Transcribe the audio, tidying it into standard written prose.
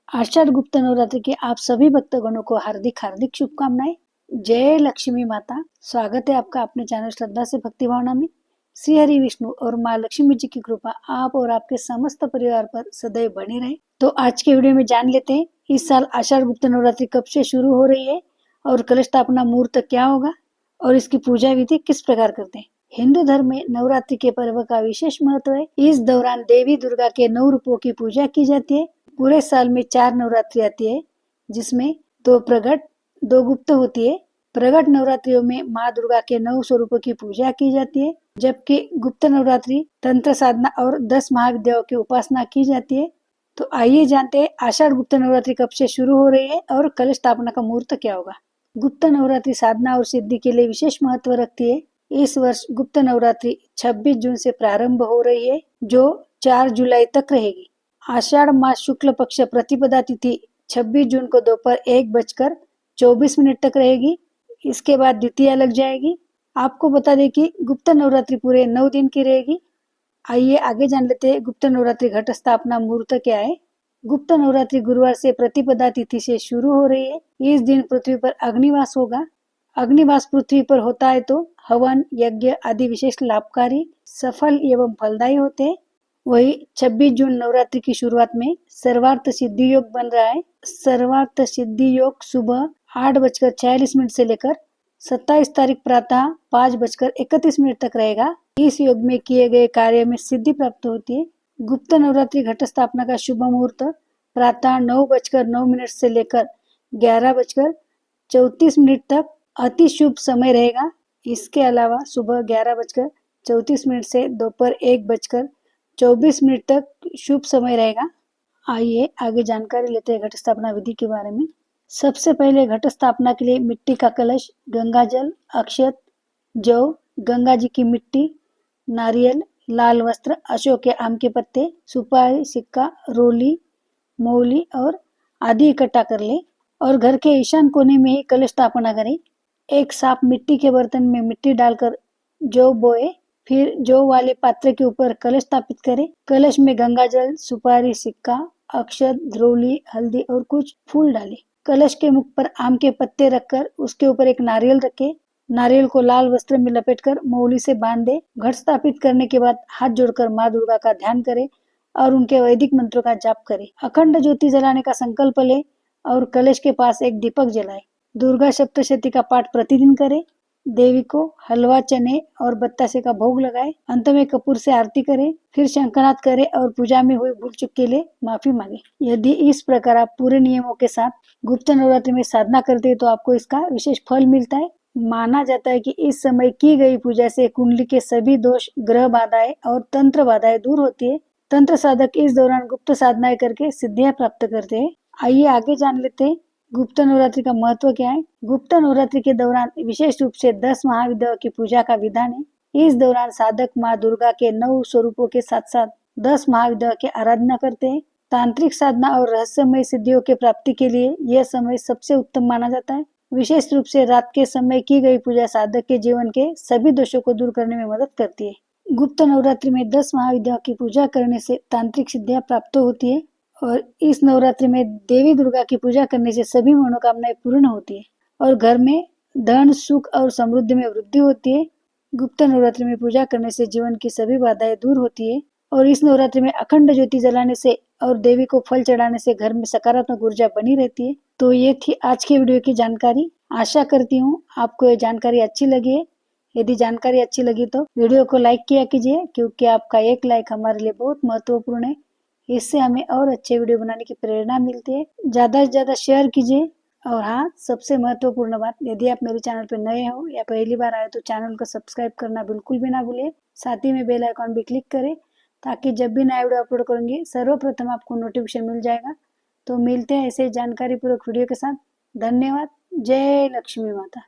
आषाढ़ गुप्त नवरात्रि की आप सभी भक्तगणों को हार्दिक हार्दिक शुभकामनाएं। जय लक्ष्मी माता। स्वागत है आपका अपने चैनल श्रद्धा से भक्ति भावना में। श्री हरि विष्णु और माँ लक्ष्मी जी की कृपा आप और आपके समस्त परिवार पर सदैव बनी रहे। तो आज के वीडियो में जान लेते हैं इस साल आषाढ़ गुप्त नवरात्रि कब से शुरू हो रही है और कलश स्थापना मुहूर्त क्या होगा और इसकी पूजा विधि किस प्रकार करते हैं। हिंदू धर्म में नवरात्रि के पर्व का विशेष महत्व है। इस दौरान देवी दुर्गा के 9 रूपों की पूजा की जाती है। पूरे साल में 4 नवरात्रि आती है, जिसमें 2 प्रगट 2 गुप्त होती है। प्रगट नवरात्रियों में माँ दुर्गा के 9 स्वरूपों की पूजा की जाती है, जबकि गुप्त नवरात्रि तंत्र साधना और 10 महाविद्याओं की उपासना की जाती है। तो आइए जानते हैं आषाढ़ गुप्त नवरात्रि कब से शुरू हो रही है और कलश स्थापना का मुहूर्त क्या होगा। गुप्त नवरात्रि साधना और सिद्धि के लिए विशेष महत्व रखती है। इस वर्ष गुप्त नवरात्रि 26 जून से प्रारंभ हो रही है, जो 4 जुलाई तक रहेगी। आषाढ़ मास शुक्ल पक्ष प्रतिपदा तिथि 26 जून को दोपहर 1:24 तक रहेगी। इसके बाद द्वितीया लग जाएगी। आपको बता दें कि गुप्त नवरात्रि पूरे 9 दिन की रहेगी। आइए आगे जान लेते हैं गुप्त नवरात्रि घट स्थापना मुहूर्त क्या है। गुप्त नवरात्रि गुरुवार से प्रतिपदा तिथि से शुरू हो रही है। इस दिन पृथ्वी पर अग्निवास होगा। अग्निवास पृथ्वी पर होता है तो हवन यज्ञ आदि विशेष लाभकारी सफल एवं फलदायी होते हैं। वही 26 जून नवरात्रि की शुरुआत में सर्वार्थ सिद्धि योग बन रहा है। सर्वार्थ सिद्धि योग सुबह 8:46 से लेकर 27 तारीख प्रातः 5:31 तक रहेगा। इस योग में किए गए कार्य में सिद्धि प्राप्त होती है। गुप्त नवरात्रि घट स्थापना का शुभ मुहूर्त प्रातः 9:09 से लेकर 11:34 तक अति शुभ समय रहेगा। इसके अलावा सुबह 11:34 से दोपहर 1:24 तक शुभ समय रहेगा। आइए आगे जानकारी लेते हैं घट स्थापना विधि के बारे में। सबसे पहले घट स्थापना के लिए मिट्टी का कलश, गंगा जल, अक्षत, जौ, गंगा जी की मिट्टी, नारियल, लाल वस्त्र, अशोक के आम के पत्ते, सुपारी, सिक्का, रोली, मौली और आदि इकट्ठा कर ले और घर के ईशान कोने में ही कलश स्थापना करें। एक साफ मिट्टी के बर्तन में मिट्टी डालकर जौ बोए, फिर जौ वाले पात्र के ऊपर कलश स्थापित करें। कलश में गंगा जल, सुपारी, सिक्का, अक्षत, ध्रोली, हल्दी और कुछ फूल डालें। कलश के मुख पर आम के पत्ते रखकर उसके ऊपर एक नारियल रखें। नारियल को लाल वस्त्र में लपेटकर मौली से बांध दे। घट स्थापित करने के बाद हाथ जोड़कर माँ दुर्गा का ध्यान करें और उनके वैदिक मंत्रों का जाप करें। अखंड ज्योति जलाने का संकल्प ले और कलश के पास एक दीपक जलाए। दुर्गा सप्तशती का पाठ प्रतिदिन करें। देवी को हलवा, चने और बतासे का भोग लगाए। अंत में कपूर से आरती करें। फिर शंखनाद करें और पूजा में हुई भूल चूक के लिए माफी मांगे। यदि इस प्रकार आप पूरे नियमों के साथ गुप्त नवरात्रि में साधना करते हैं तो आपको इसका विशेष फल मिलता है। माना जाता है कि इस समय की गई पूजा से कुंडली के सभी दोष, ग्रह बाधाएं और तंत्र बाधाएं दूर होती है। तंत्र साधक इस दौरान गुप्त साधनाएं करके सिद्धियां प्राप्त करते हैं। आइए आगे जान लेते हैं गुप्त नवरात्रि का महत्व क्या है। गुप्त नवरात्रि के दौरान विशेष रूप से 10 महाविद्याओं की पूजा का विधान है। इस दौरान साधक माँ दुर्गा के 9 स्वरूपों के साथ साथ 10 महाविद्याओं की आराधना करते हैं। तांत्रिक साधना और रहस्यमय सिद्धियों के प्राप्ति के लिए यह समय सबसे उत्तम माना जाता है। विशेष रूप से रात के समय की गई पूजा साधक के जीवन के सभी दोषों को दूर करने में मदद करती है। गुप्त नवरात्रि में 10 महाविद्याओं की पूजा करने से तांत्रिक सिद्धियां प्राप्त होती है और इस नवरात्रि में देवी दुर्गा की पूजा करने से सभी मनोकामनाएं पूर्ण होती है और घर में धन, सुख और समृद्धि में वृद्धि होती है। गुप्त नवरात्रि में पूजा करने से जीवन की सभी बाधाएं दूर होती है और इस नवरात्रि में अखंड ज्योति जलाने से और देवी को फल चढ़ाने से घर में सकारात्मक ऊर्जा बनी रहती है। तो ये थी आज की वीडियो की जानकारी। आशा करती हूँ आपको ये जानकारी अच्छी लगी है। यदि जानकारी अच्छी लगी तो वीडियो को लाइक किया कीजिए, क्योंकि आपका एक लाइक हमारे लिए बहुत महत्वपूर्ण है। इससे हमें और अच्छे वीडियो बनाने की प्रेरणा मिलती है। ज्यादा से ज्यादा शेयर कीजिए और हाँ, सबसे महत्वपूर्ण बात, यदि आप मेरे चैनल पर नए हो या पहली बार आए तो चैनल को सब्सक्राइब करना बिल्कुल भी ना भूलिए। साथ ही में बेल आइकॉन भी क्लिक करें ताकि जब भी नया वीडियो अपलोड करूंगी सर्वप्रथम आपको नोटिफिकेशन मिल जाएगा। तो मिलते हैं ऐसे जानकारी पूर्वक वीडियो के साथ। धन्यवाद। जय लक्ष्मी माता।